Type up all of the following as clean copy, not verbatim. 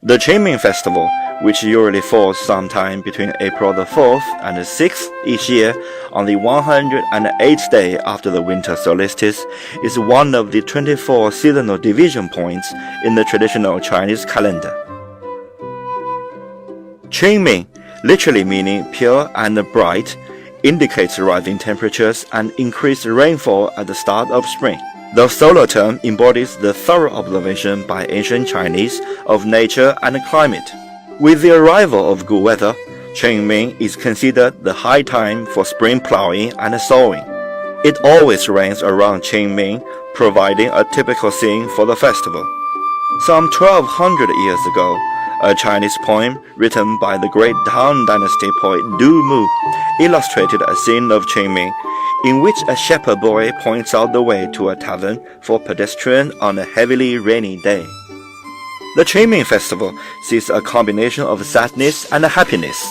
The Qingming Festival, which usually falls sometime between April the 4th and the 6th each year on the 108th day after the winter solstice, is one of the 24 seasonal division points in the traditional Chinese calendar. Qingming, literally meaning pure and bright, indicates rising temperatures and increased rainfall at the start of spring. The solar term embodies the thorough observation by ancient Chinese of nature and climate. With the arrival of good weather, Qingming is considered the high time for spring plowing and sowing. It always rains around Qingming, providing a typical scene for the festival. Some 1200 years ago, a Chinese poem written by the great Han Dynasty poet Du Mu illustrated a scene of Qingming in which a shepherd boy points out the way to a tavern for pedestrians on a heavily rainy day. The Qingming festival sees a combination of sadness and happiness.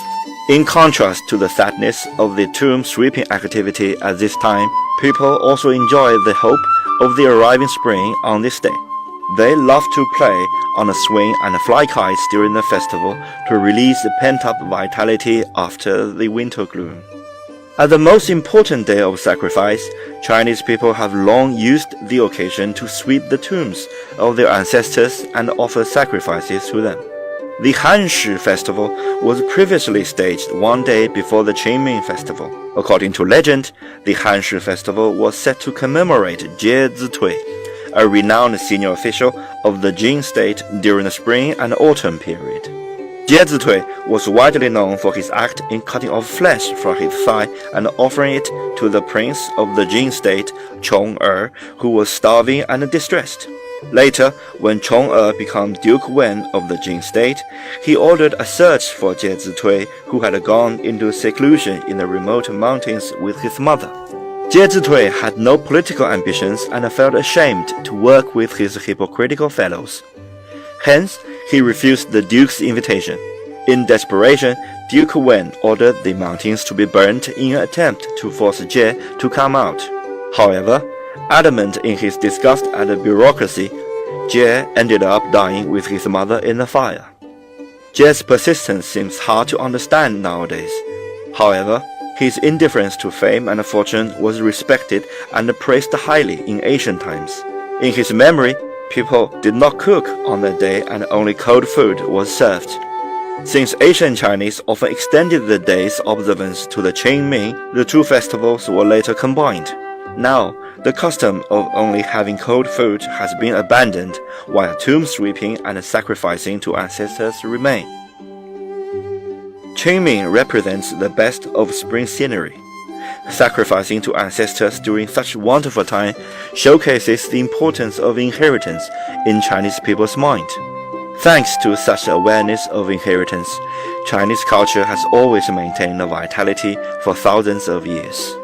In contrast to the sadness of the tomb sweeping activity at this time, people also enjoy the hope of the arriving spring on this day. They love to play on a swing and fly kites during the festival to release the pent-up vitality after the winter gloom. As the most important day of sacrifice, Chinese people have long used the occasion to sweep the tombs of their ancestors and offer sacrifices to them. The Han-Shi festival was previously staged one day before the Qingming festival. According to legend, the Han-Shi festival was set to commemorate Jie Zitui, a renowned senior official of the Jin state during the spring and autumn period. Jie Zitui was widely known for his act in cutting off flesh from his thigh and offering it to the prince of the Jin state, Chong-er, who was starving and distressed. Later, when Chong-er became Duke Wen of the Jin state, he ordered a search for Jie Zitui, who had gone into seclusion in the remote mountains with his mother. Jie Zitui had no political ambitions and felt ashamed to work with his hypocritical fellows. Hence, he refused the Duke's invitation. In desperation, Duke Wen ordered the mountains to be burnt in an attempt to force Jie to come out. However, adamant in his disgust at the bureaucracy, Jie ended up dying with his mother in the fire. Jie's persistence seems hard to understand nowadays. However, his indifference to fame and fortune was respected and praised highly in ancient times. In his memory, people did not cook on that day and only cold food was served. Since ancient Chinese often extended the day's observance to the Qingming, the two festivals were later combined. Now, the custom of only having cold food has been abandoned, while tomb sweeping and sacrificing to ancestors remain. Qingming represents the best of spring scenery. Sacrificing to ancestors during such wonderful time showcases the importance of inheritance in Chinese people's mind. Thanks to such awareness of inheritance, Chinese culture has always maintained a vitality for thousands of years.